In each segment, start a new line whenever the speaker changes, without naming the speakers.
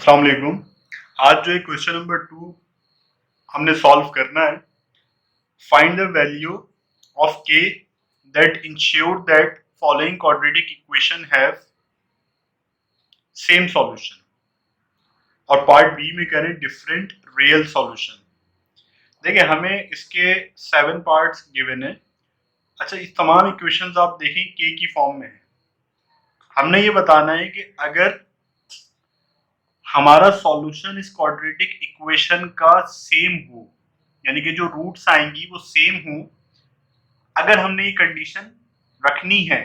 अस्सलाम वालेकुम। आज जो है क्वेश्चन नंबर 2 हमने सॉल्व करना है। Find the value of k that ensure that following quadratic equation have same solution. और पार्ट बी में कह रहे हैं डिफरेंट रियल सॉल्यूशन। देखिए हमें इसके 7 पार्ट्स गिवन है। अच्छा, इस तमाम इक्वेशंस आप देखें k की फॉर्म में है। हमने ये बताना है कि अगर हमारा सॉल्यूशन इस क्वाड्रेटिक इक्वेशन का सेम हो, यानी कि जो रूट्स आएंगी वो सेम हो, अगर हमने ये कंडीशन रखनी है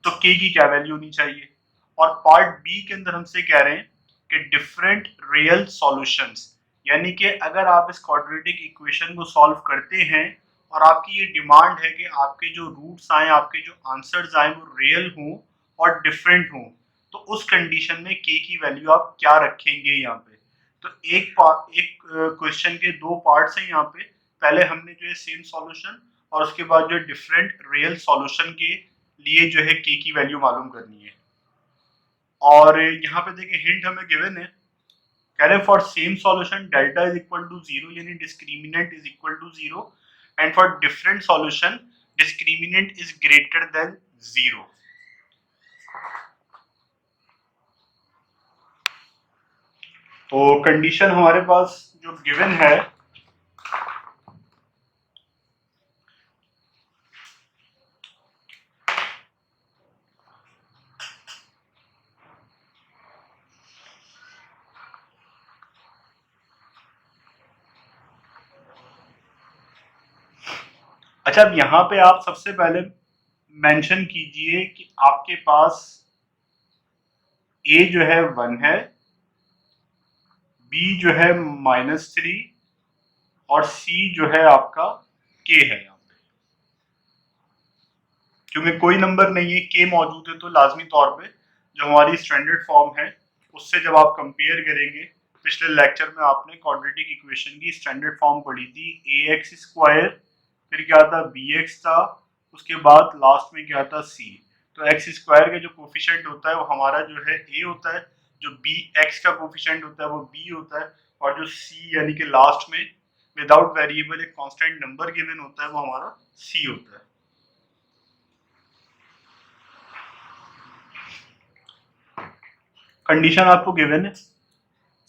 तो k की क्या वैल्यू होनी चाहिए। और पार्ट बी के अंदर हमसे कह रहे हैं कि डिफरेंट रियल सॉल्यूशंस, यानी कि अगर आप इस क्वाड्रेटिक इक्वेशन को सॉल्व करते हैं और आपकी ये डिमांड है कि आपके जो रूट्स आए, आपके जो आंसर्स आए वो रियल हों और डिफरेंट हों, तो उस कंडीशन में k की वैल्यू आप क्या रखेंगे यहाँ पे। तो एक क्वेश्चन के 2 पार्ट्स हैं यहाँ पे। पहले हमने जो है सेम सॉल्यूशन और उसके बाद जो डिफरेंट रियल सॉल्यूशन के लिए जो है k की वैल्यू मालूम करनी है। और यहाँ पे देखिए हिंट हमें गिवन है, कह रहे हैं for same solution delta is equal to 0, यानी discriminant is equal to 0, and for different solution discriminant is greater than 0। तो कंडीशन हमारे पास जो गिवन है, अच्छा अब यहाँ पे आप सबसे पहले मेंशन कीजिए कि आपके पास a जो है 1 है, b जो है -3 और c जो है आपका k है। यहाँ पे क्योंकि कोई नंबर नहीं है, k मौजूद है, तो लाजमी तौर पे जो हमारी स्टैंडर्ड फॉर्म है उससे जब आप कंपेयर करेंगे, पिछले लेक्चर में आपने क्वाड्रेटिक इक्वेशन की स्टैंडर्ड फॉर्म पढ़ी थी, ax², फिर क्या था bx था, उसके बाद लास्ट में क्या था c। तो x² का जो कोफिशिएंट होता है वो हमारा जो है a होता है, जो bx का कोफिशिएंट होता है वो b होता है, और जो c यानी कि लास्ट में विदाउट वेरिएबल एक कांस्टेंट नंबर गिवन होता है वो हमारा c होता है। कंडीशन आपको गिवन है।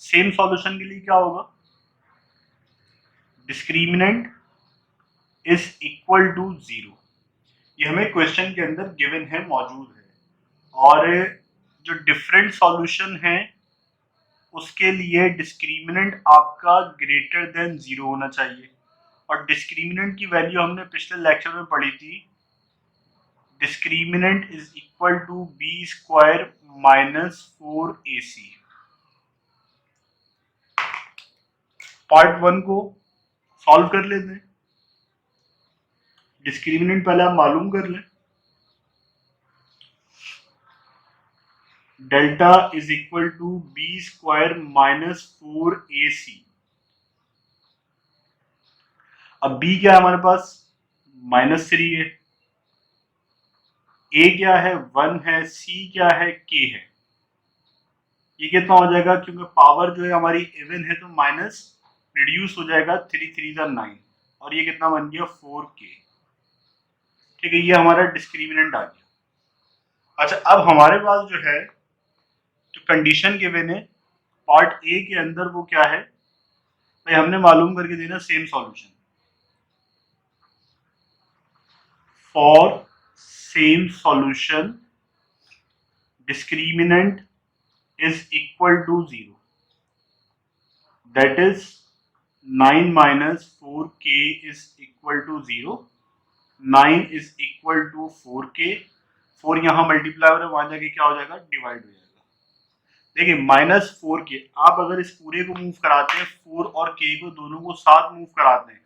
सेम सॉल्यूशन के लिए क्या होगा, डिस्क्रिमिनेंट इज इक्वल टू 0। ये हमें क्वेश्चन के अंदर गिवन है, मौजूद है। और जो डिफरेंट सॉल्यूशन है उसके लिए डिस्क्रिमिनेंट आपका ग्रेटर देन 0 होना चाहिए। और डिस्क्रिमिनेंट की वैल्यू हमने पिछले लेक्चर में पढ़ी थी, discriminant is equal to b² -4ac। Part 1 को सॉल्व कर लेते हैं। डिस्क्रिमिनेंट पहले आप मालूम कर लें, delta is equal to b² -4ac। अब b क्या है हमारे पास, -3 है, a क्या है 1 है, c क्या है k है। ये कितना हो जाएगा, क्योंकि पावर जो है हमारी इवन है तो माइनस रिड्यूस हो जाएगा, 3 3 9, और ये कितना बन गया 4k। ठीक है, ये हमारा डिस्क्रिमिनेंट आ गया। अच्छा अब हमारे पास जो है जो कंडीशन गिवन है पार्ट ए के अंदर वो क्या है भाई, हमने मालूम करके देना same solution. For same solution discriminant is equal to 0, that is 9 minus 4k is equal to 0, 9 is equal to 4k, 4 यहाँ मल्टीप्लाई हो रहा है, वहां जाके क्या हो जाएगा, डिवाइड हो जाएगा। देखिए -4k, आप अगर इस पूरे को मूव कराते हैं, 4 और k को दोनों को साथ मूव कराते हैं,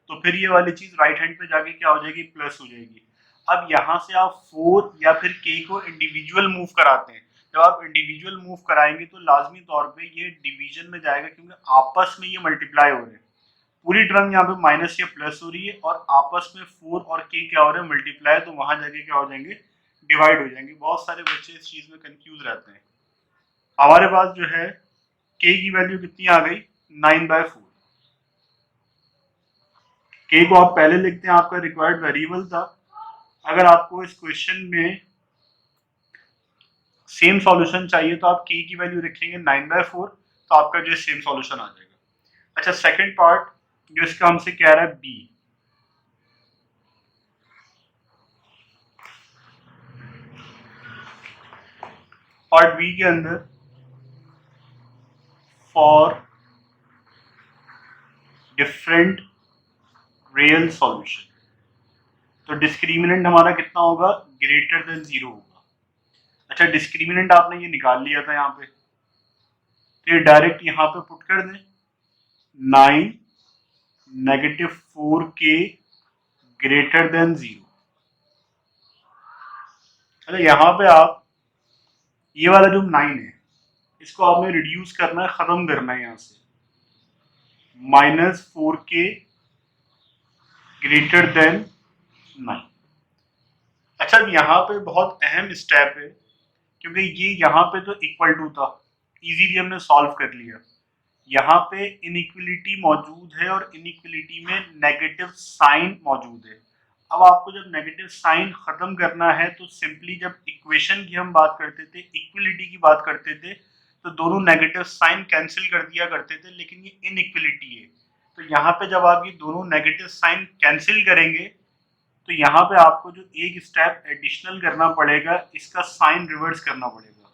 तो फिर ये वाली चीज राइट हैंड पे जाके क्या हो जाएगी, प्लस हो जाएगी। अब यहाँ से आप 4 या फिर k को इंडिविजुअल मूव कराते हैं, जब आप इंडिविजुअल मूव कराएंगे तो लाजमी तौर पे ये डिवीजन में जाएगा, क्योंकि आपस में ये मल्टीप्लाई हो रहे हैं। पूरी टर्म यहाँ पे माइनस या प्लस हो रही है और आपस में 4 और k क्या हो रहे हैं, मल्टीप्लाई, तो वहां जाके क्या हो जाएंगे, डिवाइड हो जाएंगे। बहुत सारे बच्चे इस चीज में कंफ्यूज रहते हैं। हमारे पास जो है के की वैल्यू कितनी आ गई 9/4। के को आप पहले लिखते हैं, आपका रिक्वायर्ड वेरिएबल था। अगर आपको इस क्वेश्चन में सेम सॉल्यूशन चाहिए तो आप के की वैल्यू रखेंगे 9/4, तो आपका जो सेम सॉल्यूशन आ जाएगा। अच्छा, सेकंड पार्ट जो इसका हमसे कह रहा है बी, पार्ट बी के अंदर फॉर डिफरेंट रियल सॉल्यूशन, तो डिस्क्रिमिनेंट हमारा कितना होगा, ग्रेटर देन 0 होगा। अच्छा, डिस्क्रिमिनेंट आपने ये निकाल लिया था यहाँ पे, तो ये डायरेक्ट यहाँ पे पुट कर दें 9 -4k ग्रेटर देन 0। अच्छा, यहाँ पे आप ये वाला जो 9 है इसको आपने रिड्यूस करना है, खत्म करना है यहाँ से, -4k ग्रेटर देन 9। अच्छा, अब यहाँ पे बहुत अहम स्टेप है, क्योंकि ये यहाँ पे तो इक्वल टू था, इजीली हमने सॉल्व कर लिया। यहाँ पे इनइक्वलिटी मौजूद है और इनइक्वलिटी में नेगेटिव साइन मौजूद है। अब आपको जब नेगेटिव साइन खत्म करना है तो सिंपली, जब इक्वेशन की हम बात करते थे, इक्वलिटी की बात करते थे, तो दोनों नेगेटिव साइन कैंसिल कर दिया करते थे, लेकिन ये इनइक्वलिटी है, तो यहाँ पे जब आप ये दोनों नेगेटिव साइन कैंसिल करेंगे तो यहाँ पे आपको जो एक स्टेप एडिशनल करना पड़ेगा, इसका साइन रिवर्स करना पड़ेगा,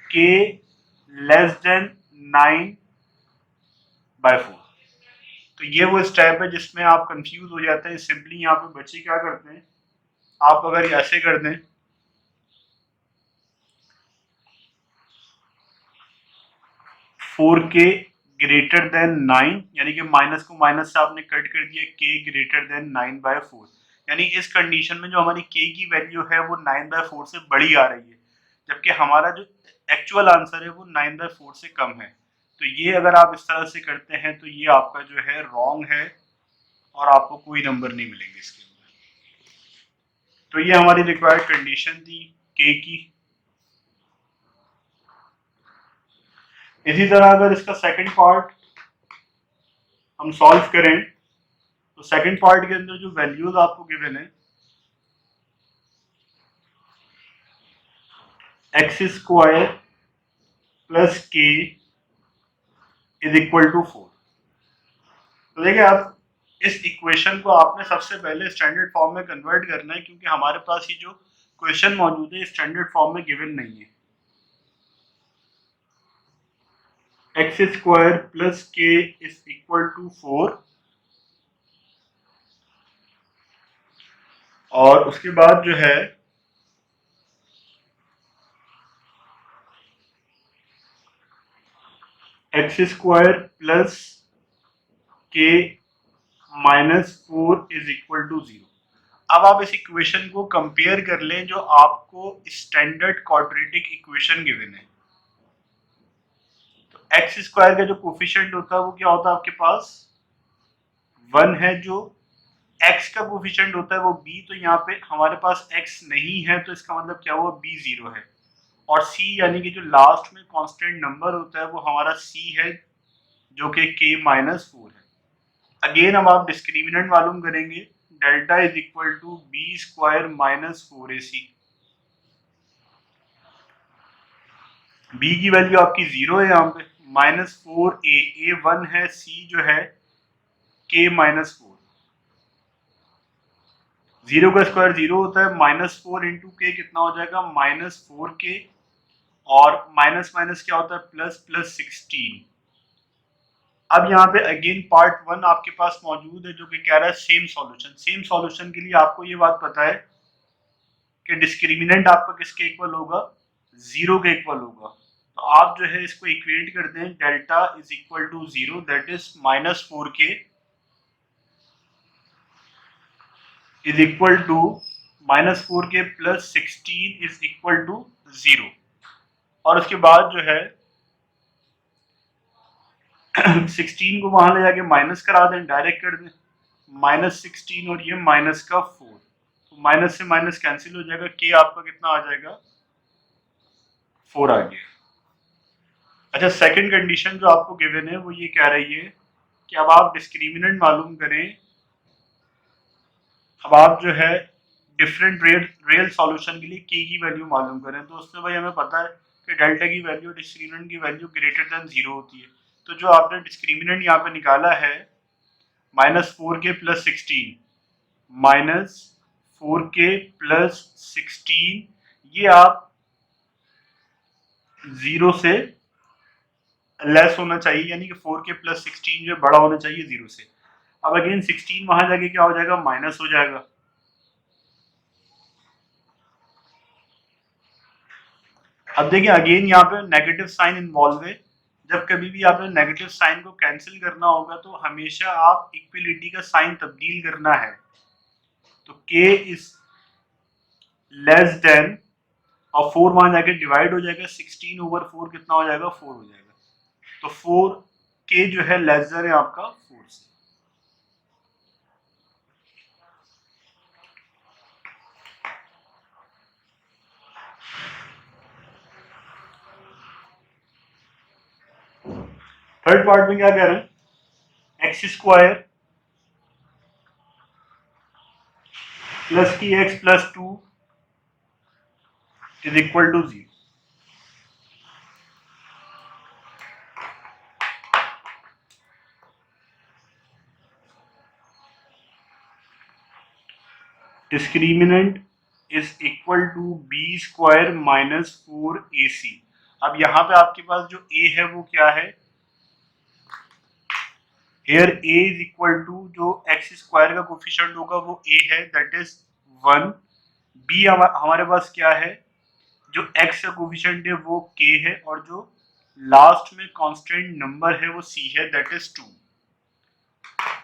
के लेस देन 9/4। तो ये वो स्टेप है जिसमें आप कंफ्यूज हो जाते हैं। सिंपली यहाँ पे बच्चे क्या करते हैं, आप अगर ऐसे कर दें 4k ग्रेटर देन 9, यानी कि माइनस को माइनस से आपने कट कर दिया, k ग्रेटर देन 9/4, यानी इस कंडीशन में जो हमारी k की वैल्यू है वो 9/4 से बड़ी आ रही है, जबकि हमारा जो एक्चुअल आंसर है वो 9/4 से कम है। तो ये अगर आप इस तरह से करते हैं तो ये आपका जो है रॉन्ग है और आपको कोई नंबर नहीं मिलेंगे इसके अंदर। तो ये हमारी रिक्वायर्ड कंडीशन थी k की। इसी तरह अगर इसका सेकंड पार्ट हम सॉल्व करें तो सेकंड पार्ट के अंदर जो वैल्यूज आपको गिवन है, x² plus k is equal to 4। तो देखिए, आप इस इक्वेशन को आपने सबसे पहले स्टैंडर्ड फॉर्म में कन्वर्ट करना है, क्योंकि हमारे पास ये जो क्वेश्चन मौजूद है स्टैंडर्ड फॉर्म में गिवन नहीं है। x² plus k is equal to 4, और उसके बाद जो है x² plus k -4 is equal to 0। अब आप इस इक्वेशन को कंपेयर कर लें जो आपको स्टैंडर्ड क्वाड्रेटिक इक्वेशन गिवन है। तो x² का जो कोफिशिएंट होता है वो क्या होता है आपके पास, 1 है। जो x का कोफिशिएंट होता है वो b, तो यहाँ पे हमारे पास x नहीं है, तो इसका मतलब क्या हुआ, b 0 है। और c यानी कि जो लास्ट में कांस्टेंट नंबर होता है वो हमारा c है, जो कि k -4 है। अगेन अब आप डिस्क्रिमिनेंट मालूम करेंगे, delta is equal to b² -4ac। b की वैल्यू आपकी 0 है, यहाँ पे -4a, a 1 है, c जो है k -4। 0 का स्क्वायर 0 होता है, -4 इंटू के कितना हो जाएगा, -4k, और माइनस माइनस क्या होता है, प्लस, प्लस 16। अब यहाँ पे अगेन पार्ट 1 आपके पास मौजूद है जो कि कह रहा है सेम सॉल्यूशन। सेम सॉल्यूशन के लिए आपको ये बात पता है कि डिस्क्रिमिनेंट आपका किसके इक्वल होगा, 0 के इक्वल होगा। तो आप जो है इसको इक्वेट करते हैं, delta is equal to 0, that is -4k is equal to -4k plus 16 is equal to 0। और उसके बाद जो है 16 को वहां ले जाके माइनस करा दें, डायरेक्ट कर दें, -16 और ये माइनस का 4, तो माइनस से माइनस कैंसिल हो जाएगा, के आपका कितना आ जाएगा, 4 आ गया। अच्छा, सेकंड कंडीशन जो आपको गिवन है वो ये कह रही है कि अब आप डिस्क्रिमिनेंट मालूम करें। अब आप जो है डिफरेंट रियल सॉल्यूशन के लिए के की वैल्यू मालूम करें। तो उसमें भाई हमें पता है कि डेल्टा की वैल्यू डिस्क्रिमिनेंट की वैल्यू ग्रेटर देन 0 होती है। तो जो आपने डिस्क्रिमिनेंट यहाँ पे निकाला है -4k+16 -4k+16, ये आप 0 से लेस होना चाहिए, यानी कि 4k+16 जो बड़ा होना चाहिए 0 से। अब अगेन 16 वहां जाके क्या हो जाएगा, माइनस हो जाएगा। अब देखिए अगेन यहाँ पे नेगेटिव साइन इन्वॉल्व है। जब कभी भी आपने नेगेटिव साइन को कैंसिल करना होगा तो हमेशा आप इक्विलिटी का साइन तब्दील करना है। तो k इज लेस देन, और 4 वहां जाके डिवाइड हो जाएगा, 16/4 कितना हो जाएगा, 4 हो जाएगा। तो 4k जो है लेस देन है आपका 4 से। थर्ड पार्ट में क्या कह रहे हैं, x² प्लस की x+2 is equal to 0। Discriminant is equal to b² -4ac। अब यहाँ पे आपके पास जो a है वो क्या है, here a is equal to जो x² का कोफिशिएंट होगा वो a है, दैट इज 1। b हमारे पास क्या है, जो x का कोफिशिएंट है वो k है, और जो लास्ट में कांस्टेंट नंबर है वो c है, दैट इज 2।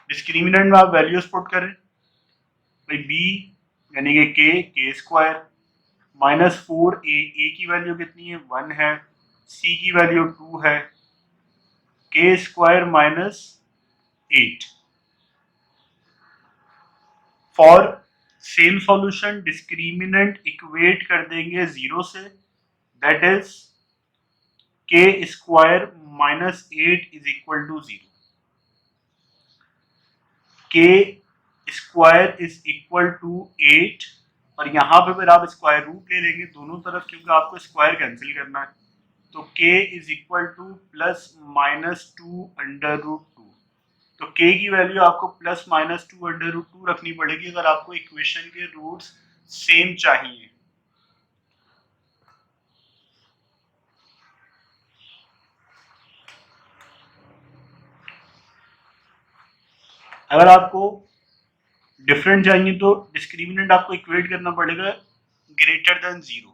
डिस्क्रिमिनेंट में आप वैल्यूज पुट करें, भाई b यानी कि k² -4a, a की वैल्यू कितनी है, 1 है, c की वैल्यू 2 है, k² -8। For same solution discriminant equate कर देंगे 0 से, that is k² -8 is equal to 0। k² is equal to 8, और यहाँ पे फिर आप स्क्वायर रूट ले लेंगे दोनों तरफ, क्योंकि आपको स्क्वायर कैंसिल करना है। तो k इज इक्वल टू +-2√2। तो k की वैल्यू आपको +-2√2 रखनी पड़ेगी अगर आपको इक्वेशन के रूट्स सेम चाहिए। अगर आपको डिफरेंट चाहिए तो डिस्क्रिमिनेंट आपको इक्वेट करना पड़ेगा ग्रेटर देन 0।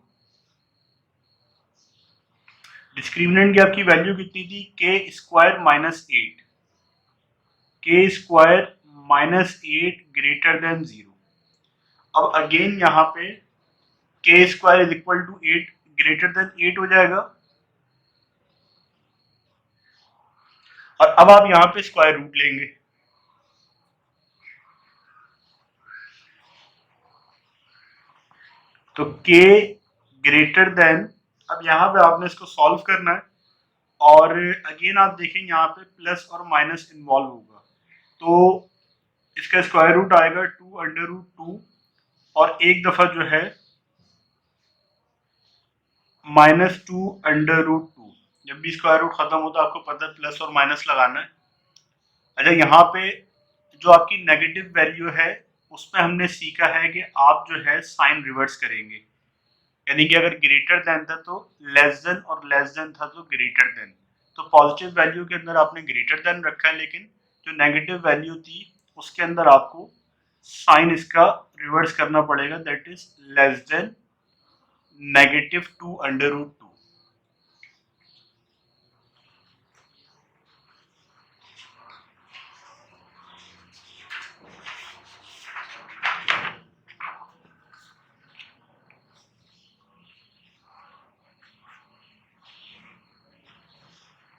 डिस्क्रिमिनेंट की आपकी वैल्यू कितनी थी, k² -8, k² -8 ग्रेटर देन 0। अब अगेन यहाँ पे k² is equal to 8 greater than 8 हो जाएगा, और अब आप यहाँ पे स्क्वायर रूट लेंगे। तो k ग्रेटर देन, अब यहाँ पे आपने इसको सॉल्व करना है, और अगेन आप देखें यहाँ पे प्लस और माइनस इन्वॉल्व होगा। तो इसका स्क्वायर रूट आएगा 2√2, और एक दफा जो है -2√2। जब भी स्क्वायर रूट खत्म होता है आपको पता है प्लस और माइनस लगाना है। अच्छा, यहाँ पे जो आपकी नेगेटिव वैल्यू है उसमें हमने सीखा है कि आप जो है साइन रिवर्स करेंगे, यानी कि अगर ग्रेटर देन था तो लेस देन, और लेस देन था तो ग्रेटर देन। तो पॉजिटिव वैल्यू के अंदर आपने ग्रेटर देन रखा है, लेकिन जो नेगेटिव वैल्यू थी उसके अंदर आपको साइन इसका रिवर्स करना पड़ेगा, that is less than -2√2।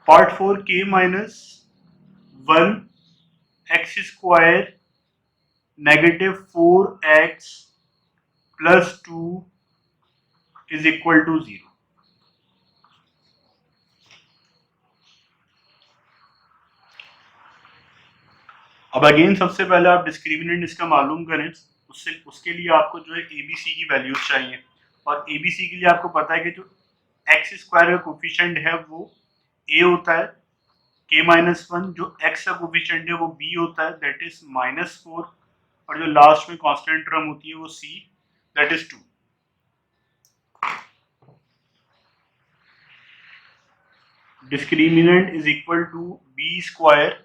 Part 4, k-1 x² -4x + 2 is equal to 0। अब अगेन सबसे पहले आप डिस्क्रिमिनेंट इसका मालूम करें, उसके लिए आपको जो है एबीसी की वैल्यूज चाहिए, और एबीसी के लिए आपको पता है कि जो एक्स स्क्वायर का कोफिशिएंट है वो ए होता है, k-1, जो x का कोफिशिएंट है वो b होता है, दैट इज -4, और जो लास्ट में कांस्टेंट टर्म होती है वो c, that is 2। Discriminant is equal to b square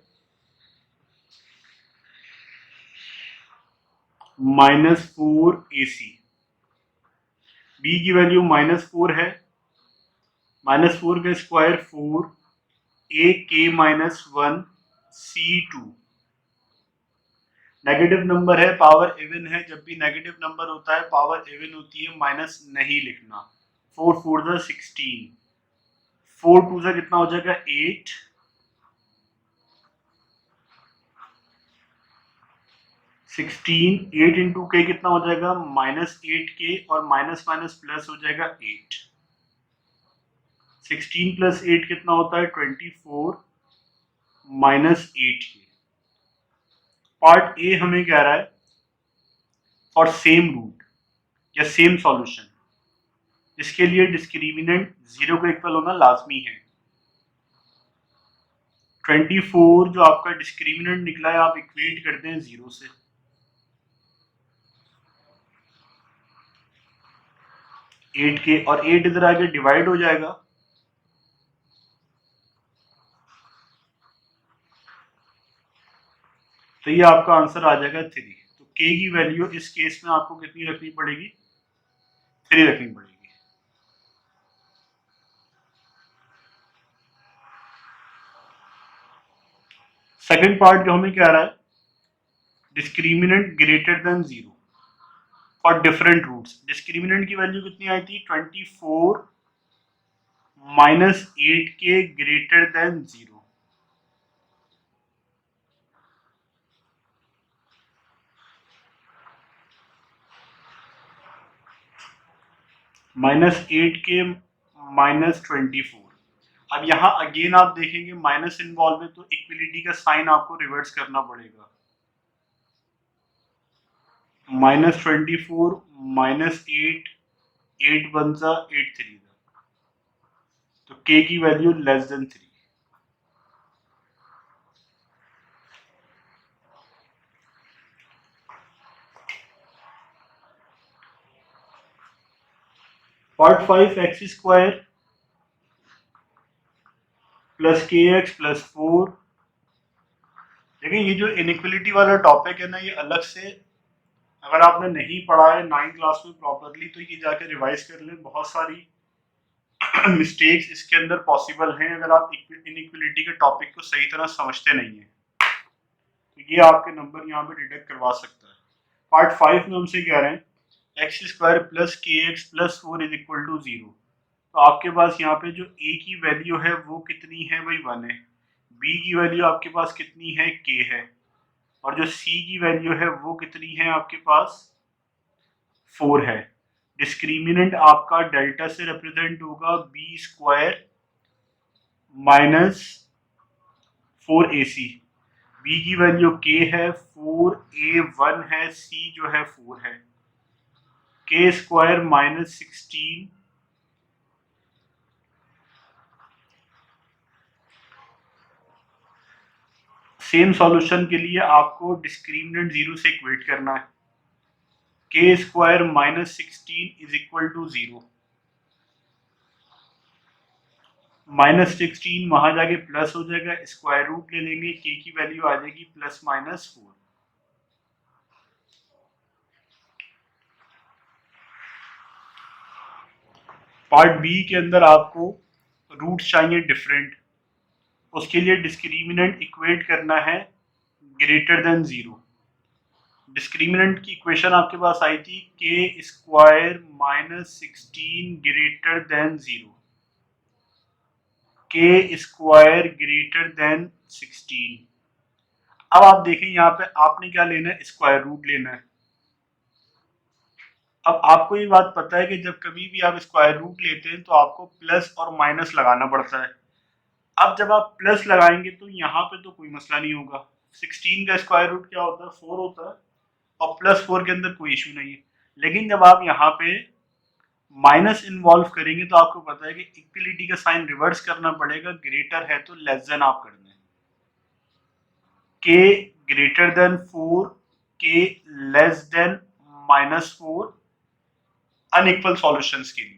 -4ac। b की वैल्यू -4 है, -4 का square 4, a k-1 c2। Negative number है, पावर इवन है, जब भी नेगेटिव नंबर होता है पावर इवन होती है, माइनस नहीं लिखना। 4 4 जा 16, 4 2 जा कितना हो जाएगा 8, 16, 8 इंटू के कितना हो जाएगा -8k, और माइनस माइनस प्लस हो जाएगा 8। 16 प्लस 8 कितना होता है 24, -8k। पार्ट ए हमें कह रहा है फॉर सेम रूट या सेम सॉल्यूशन, इसके लिए डिस्क्रिमिनेंट 0 को इक्वल होना लाजमी है। 24 जो आपका डिस्क्रिमिनेंट निकला है आप इक्वेट करते हैं 0 से, एट के, और 8 इधर आगे डिवाइड हो जाएगा, तो ये आपका आंसर आ जाएगा 3। तो के की वैल्यू इस केस में आपको कितनी रखनी पड़ेगी, 3 रखनी पड़ेगी। सेकंड पार्ट जो हमें कह रहा है discriminant greater than 0 for different roots. Discriminant की वैल्यू कितनी आई थी 24 -8k ग्रेटर देन 0। -8k -24। अब यहाँ अगेन आप देखेंगे माइनस इन्वॉल्व है, तो इक्विलिटी का साइन आपको रिवर्स करना पड़ेगा। -24 -8, 8 1 जा 8 3 जा, तो k की value less than 3। Part 5 x square plus k x plus 4। देखिए ये जो इनइक्वलिटी वाला टॉपिक है ना, ये अलग से अगर आपने नहीं पढ़ा है 9th क्लास में प्रॉपरली, तो ये जाके रिवाइज कर लें। बहुत सारी मिस्टेक्स इसके अंदर पॉसिबल हैं अगर आप इनइक्वलिटी के टॉपिक को सही तरह समझते नहीं हैं, तो ये आपके नंबर यहाँ पे डिडक्ट करवा सकता है। पार्ट 5 में हमसे कह रहे हैं x square plus k x plus 4 is equal to 0। तो आपके पास यहाँ पे जो a की वैल्यू है वो कितनी है भाई 1 है, b की वैल्यू आपके पास कितनी है k है, और जो c की वैल्यू है वो कितनी है आपके पास 4 है। डिस्क्रिमिनेंट आपका डेल्टा से रिप्रेजेंट होगा b स्क्वायर -4ac। b की वैल्यू k है, 4a 1 है, c जो है 4 है, k स्क्वायर -16 सेम सॉल्यूशन के लिए आपको डिस्क्रिमिनेंट 0 से इक्वेट करना है। k square -16 is equal to 0, -16 वहां जाके प्लस हो जाएगा, स्क्वायर रूट ले लेंगे, k की वैल्यू आ जाएगी +-4। पार्ट बी के अंदर आपको रूट चाहिए डिफरेंट, उसके लिए डिस्क्रिमिनेंट इक्वेट करना है ग्रेटर देन 0। डिस्क्रिमिनेंट की इक्वेशन आपके पास आई थी k square -16 greater than 0, k square greater than 16। अब आप देखें यहाँ पे आपने क्या लेना है, स्क्वायर रूट लेना है। अब आपको ये बात पता है कि जब कभी भी आप स्क्वायर रूट लेते हैं तो आपको प्लस और माइनस लगाना पड़ता है। अब जब आप प्लस लगाएंगे तो यहाँ पे तो कोई मसला नहीं होगा, 16 का स्क्वायर रूट क्या होता है, 4 होता है, और +4 के अंदर कोई इशू नहीं है। लेकिन जब आप यहाँ पे माइनस इन्वॉल्व करेंगे तो आपको पता है कि इक्वलिटी का साइन रिवर्स करना पड़ेगा, ग्रेटर है तो लेस देन आप कर दें, के ग्रेटर देन 4, के लेस देन -4 अनइक्वल सॉल्यूशंस के लिए।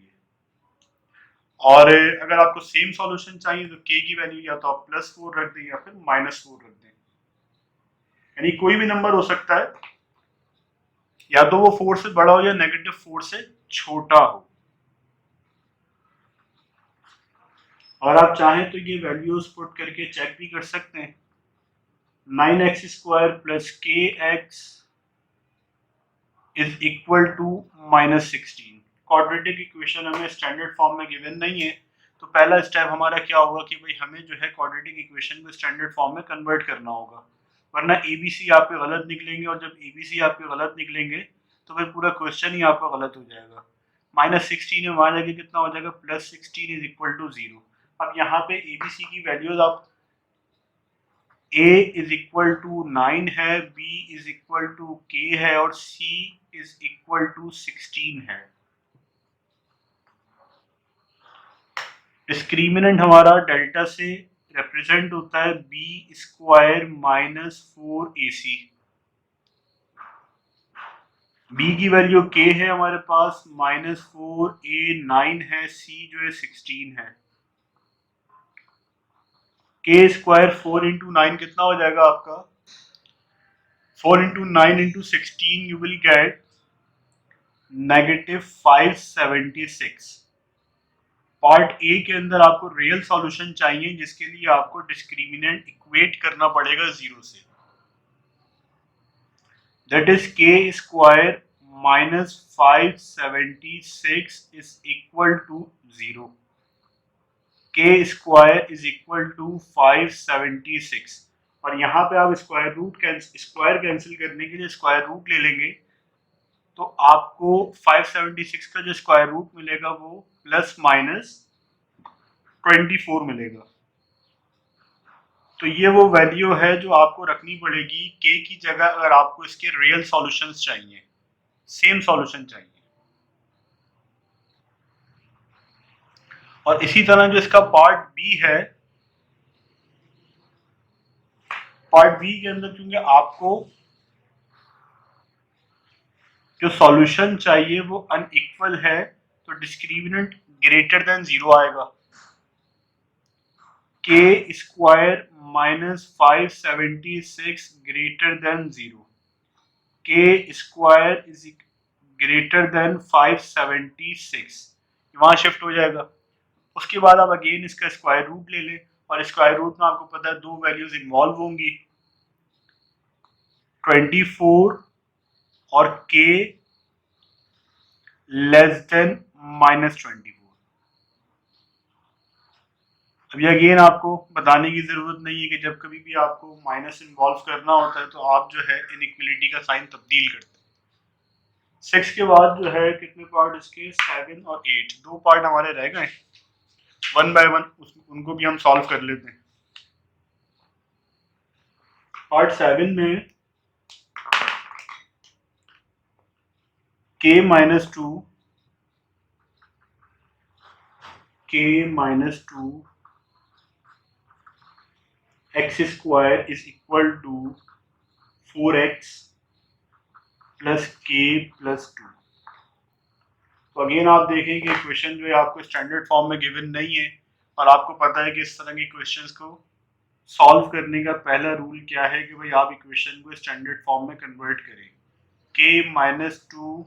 और अगर आपको सेम सॉल्यूशन चाहिए तो के की वैल्यू या तो आप +4 रख दें या फिर -4 रख दें, यानी कोई भी नंबर हो सकता है, या तो वो 4 से बड़ा हो या -4 से छोटा हो। और आप चाहें तो ये वैल्यूज पुट करके चेक भी कर सकते हैं। 9x² plus kx is equal to -16। Quadratic equation हमें स्टैंडर्ड फॉर्म में गिवन नहीं है, तो पहला स्टेप हमारा क्या होगा कि भाई हमें जो है क्वाड्रेटिक इक्वेशन को स्टैंडर्ड फॉर्म में कन्वर्ट करना होगा, वरना ABC आपके गलत निकलेंगे, और जब ABC आपके गलत निकलेंगे तो फिर पूरा क्वेश्चन ही आपका गलत हो जाएगा। -16 में वहां जाके कितना हो जाएगा, +16 इज इक्वल टू 0। अब यहाँ पे ABC की वैल्यूज आप A इज इक्वल टू 9 है, B is equal to K है, और C इज इक्वल टू 16 है। डिस्क्रिमिनेंट हमारा डेल्टा से रिप्रेजेंट होता है B² -4AC। B की वैल्यू K है हमारे पास, -4, A 9 है, C जो है 16 है। K² 4 इंटू 9 कितना हो जाएगा आपका, 4 into 9 into 16 you will get -576। Part A के अंदर आपको रियल सॉल्यूशन चाहिए, जिसके लिए आपको डिस्क्रिमिनेंट इक्वेट करना पड़ेगा 0 से, that is K² -576 is equal to 0। K² is equal to 576, और यहाँ पे आप स्क्वायर कैंसिल करने के लिए स्क्वायर रूट ले लेंगे, तो आपको 576 का जो स्क्वायर रूट मिलेगा वो ±24 मिलेगा। तो ये वो वैल्यू है जो आपको रखनी पड़ेगी के की जगह, अगर आपको इसके रियल सॉल्यूशंस चाहिए, सेम सॉल्यूशन चाहिए। और इसी तरह जो इसका पार्ट बी है, पार्ट बी के अंदर क्योंकि आपको जो सॉल्यूशन चाहिए वो अनइक्वल है, तो डिस्क्रिमिनेंट ग्रेटर देन 0 आएगा। K² -576 greater than 0, K² is greater then 576, वहां शिफ्ट हो जाएगा। उसके बाद आप अगेन इसका स्क्वायर रूट ले लें, और स्क्वायर रूट में आपको पता है दो वैल्यूज इन्वॉल्व होंगी, 24 और K लेस देन -24। अभी अगेन आपको बताने की जरूरत नहीं है कि जब कभी भी आपको माइनस इन्वॉल्व करना होता है तो आप जो है इनइक्वलिटी का साइन तब्दील करते हैं। 6 के बाद जो है कितने पार्ट इसके, 7 और 8, दो पार्ट हमारे रह गए, 1 बाय 1 उनको भी हम सॉल्व कर लेते हैं। पार्ट 7 में K -2 x² is equal to 4x plus K plus 2। तो अगेन आप देखें कि क्वेश्चन जो है आपको स्टैंडर्ड फॉर्म में गिवन नहीं है, और आपको पता है कि इस तरह के क्वेश्चंस को सॉल्व करने का पहला रूल क्या है कि भाई आप इक्वेशन को स्टैंडर्ड फॉर्म में कन्वर्ट करें। K -2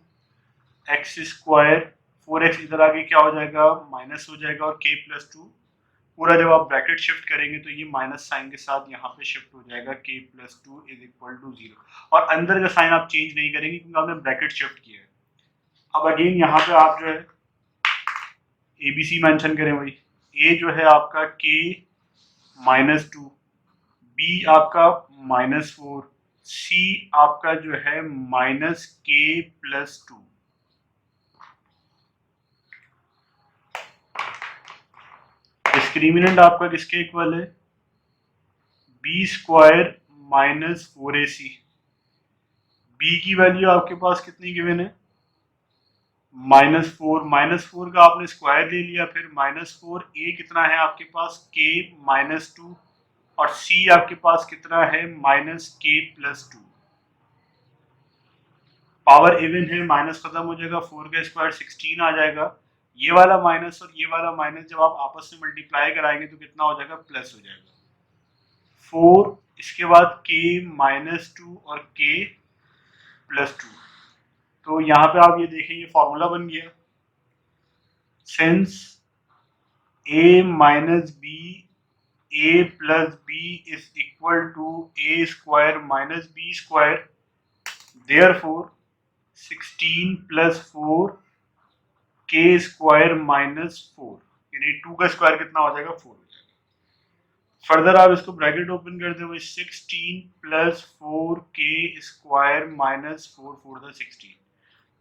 x², 4x इधर आगे क्या हो जाएगा, माइनस हो जाएगा, और K प्लस 2 पूरा जब आप ब्रैकेट शिफ्ट करेंगे तो ये माइनस साइन के साथ यहाँ पे शिफ्ट हो जाएगा, K plus 2 is equal to 0, और अंदर का साइन आप चेंज नहीं करेंगे क्योंकि आपने ब्रैकेट शिफ्ट किया है। अब अगेन यहाँ पे आप जो है ABC मेंशन करें, भाई A जो है आपका K -2, B आपका -4, C आपका जो है -K प्लस 2। डिस्क्रिमिनेंट आपका किसके इक्वल है, B² -4ac। बी की वैल्यू आपके पास कितनी गिवन है, -4 का आपने स्क्वायर ले लिया, फिर -4, ए कितना है आपके पास k -2, और c आपके पास कितना है -k+2। पावर इवन है, माइनस खत्म हो जाएगा, 4 का स्क्वायर 16 आ जाएगा। ये वाला माइनस और ये वाला माइनस जब आप आपस में मल्टीप्लाई कराएंगे तो कितना हो जाएगा, प्लस हो जाएगा। 4, इसके बाद k -2 और k+2। तो यहाँ पे आप ये देखेंगे फॉर्मूला बन गया, since a minus b, a plus b is equal to a square minus b square, therefore 16 plus 4 k square minus 4, यानी 2 का स्क्वायर कितना हो जाएगा, 4 हो जाएगा। फर्दर आप इसको ब्रैकेट ओपन कर दो, 16 plus 4 k square minus 4 4 the 16,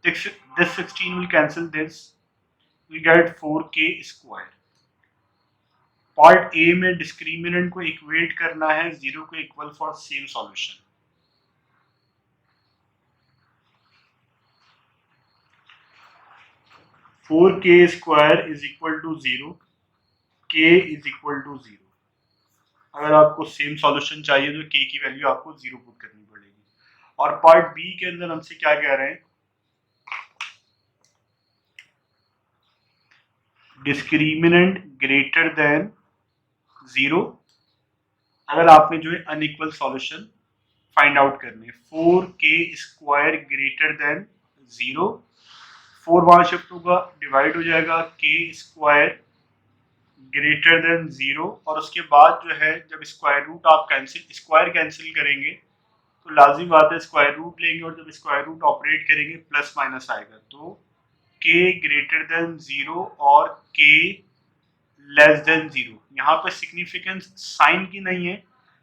this 16 will cancel this, we get 4k square। Part A में डिस्क्रिमिनेंट को इक्वेट करना है 0 को equal for same solution. Four के स्क्वायर इज इक्वल टू 0, के इज इक्वल टू 0। अगर आपको सेम सॉल्यूशन चाहिए तो के की वैल्यू आपको 0 पुट करनी पड़ेगी। और पार्ट बी के अंदर हमसे क्या कह रहे हैं, डिस्क्रिमिनेंट ग्रेटर देन 0। अगर आपने जो है अनइक्वल सॉल्यूशन फाइंड आउट करने, 4k स्क्वायर ग्रेटर देन 0, 4 वहां शिफ्ट होगा, डिवाइड हो जाएगा, k स्क्वायर ग्रेटर देन 0, और उसके बाद जो है जब स्क्वायर रूट आप स्क्वायर कैंसिल करेंगे तो लाजिम बात है स्क्वायर रूट लेंगे, और जब स्क्वायर रूट ऑपरेट करेंगे प्लस माइनस आएगा, तो k ग्रेटर देन 0 और k लेस देन 0। यहाँ पे सिग्निफिकेंस साइन की नहीं है,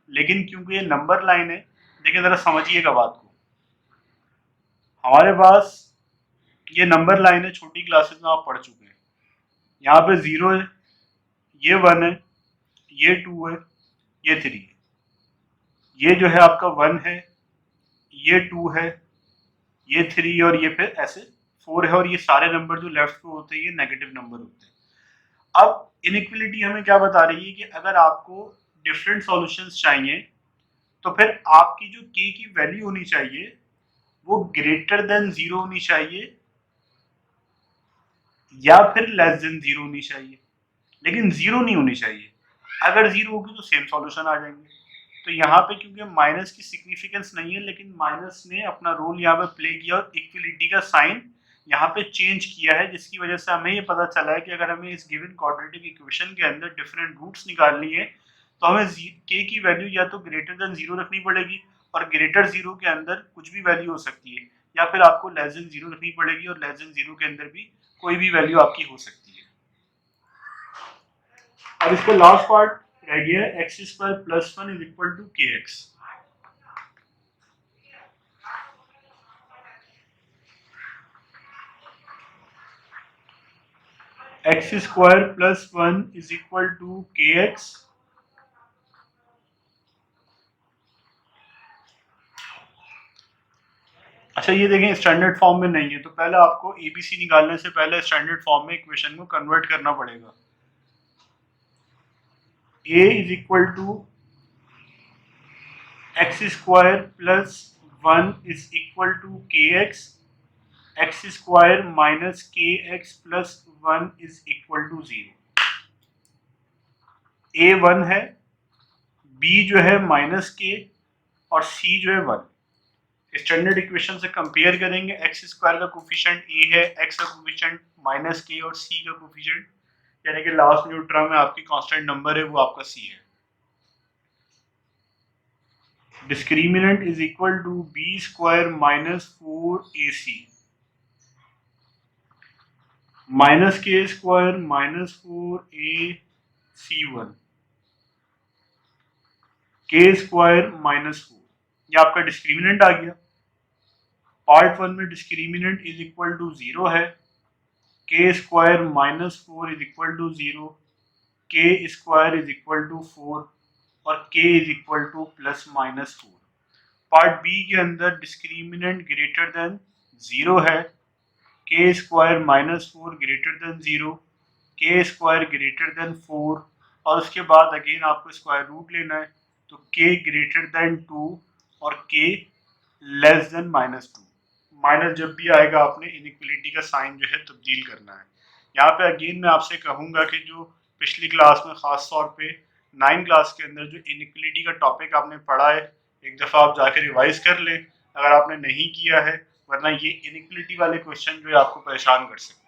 लेकिन क्योंकि ये नंबर लाइन है, देखिए जरा समझिएगा बात को। हमारे पास ये नंबर लाइन है, छोटी क्लासेस में आप पढ़ चुके हैं। यहाँ पे 0 है, ये 1 है, ये 2 है, ये 3 है, ये जो है आपका 1 है, ये 2 है, ये 3 और ये फिर ऐसे 4 है, और ये सारे नंबर जो लेफ्ट पे होते हैं ये नेगेटिव नंबर होते हैं। अब इनइक्वलिटी हमें क्या बता रही है कि अगर आपको डिफरेंट सॉल्यूशंस चाहिए तो फिर आपकी जो k की वैल्यू होनी चाहिए वो ग्रेटर देन 0 होनी चाहिए या फिर लेस देन 0 होनी चाहिए, लेकिन 0 नहीं होनी चाहिए। अगर 0 होगी तो सेम सॉल्यूशन आ जाएंगे। तो यहाँ पे क्योंकि माइनस की सिग्निफिकेंस नहीं है, लेकिन माइनस ने अपना रोल यहाँ पे प्ले किया और इक्वलिटी का साइन यहाँ पे चेंज किया है, जिसकी वजह से हमें ये पता चला है कि अगर हमें इस गिवन क्वाड्रेटिक इक्वेशन के अंदर डिफरेंट रूट्स निकालनी है तो हमें k की वैल्यू या तो ग्रेटर देन 0 रखनी पड़ेगी, और ग्रेटर 0 के अंदर कुछ भी वैल्यू हो सकती है, या फिर आपको लेस देन 0 रखनी पड़ेगी और लेस देन 0 के अंदर भी कोई भी वैल्यू आपकी हो सकती है। अब इसका लास्ट पार्ट रह गया, X square plus 1 is equal to के x. X square plus 1 is equal to के एक्स। अच्छा ये देखें स्टैंडर्ड फॉर्म में नहीं है, तो पहले आपको एबीसी निकालने से पहले स्टैंडर्ड फॉर्म में इक्वेशन को कन्वर्ट करना पड़ेगा। a is equal to x square plus 1 is equal to के x, x square minus k x plus 1 is equal to 0। a 1 है, b जो है माइनस के, और c जो है 1। स्टैंडर्ड इक्वेशन से कंपेयर करेंगे, एक्स स्क्वायर का कोफिशिएंट a है, x का कोफिशिएंट माइनस के, और c का कोफिशिएंट यानी कि लास्ट जो टर्म है आपकी कांस्टेंट नंबर है वो आपका c है। Discriminant is equal to b square minus 4ac minus k square minus 4ac1 k square minus 4, ये आपका डिस्क्रिमिनेंट आ गया। पार्ट 1 में डिस्क्रिमिनेंट इज इक्वल टू 0 है, k square minus 4 is equal to 0, k square is equal to 4, और k is equal to plus minus 4। Part b के अंदर discriminant greater than 0 है, k square minus 4 greater than 0, k square greater than 4, और उसके बाद again आपको square root लेना है, तो के ग्रेटर देन 2 और के लेस देन -2। माइनस जब भी आएगा आपने इनइक्वलिटी का साइन जो है तब्दील करना है। यहाँ पे अगेन मैं आपसे कहूँगा कि जो पिछली क्लास में ख़ास तौर पे 9 क्लास के अंदर जो इनइक्वलिटी का टॉपिक आपने पढ़ा है, एक दफ़ा आप जाके रिवाइज कर लें अगर आपने नहीं किया है, वरना ये इनइक्वलिटी वाले क्वेश्चन जो है आपको परेशान कर सकते हैं।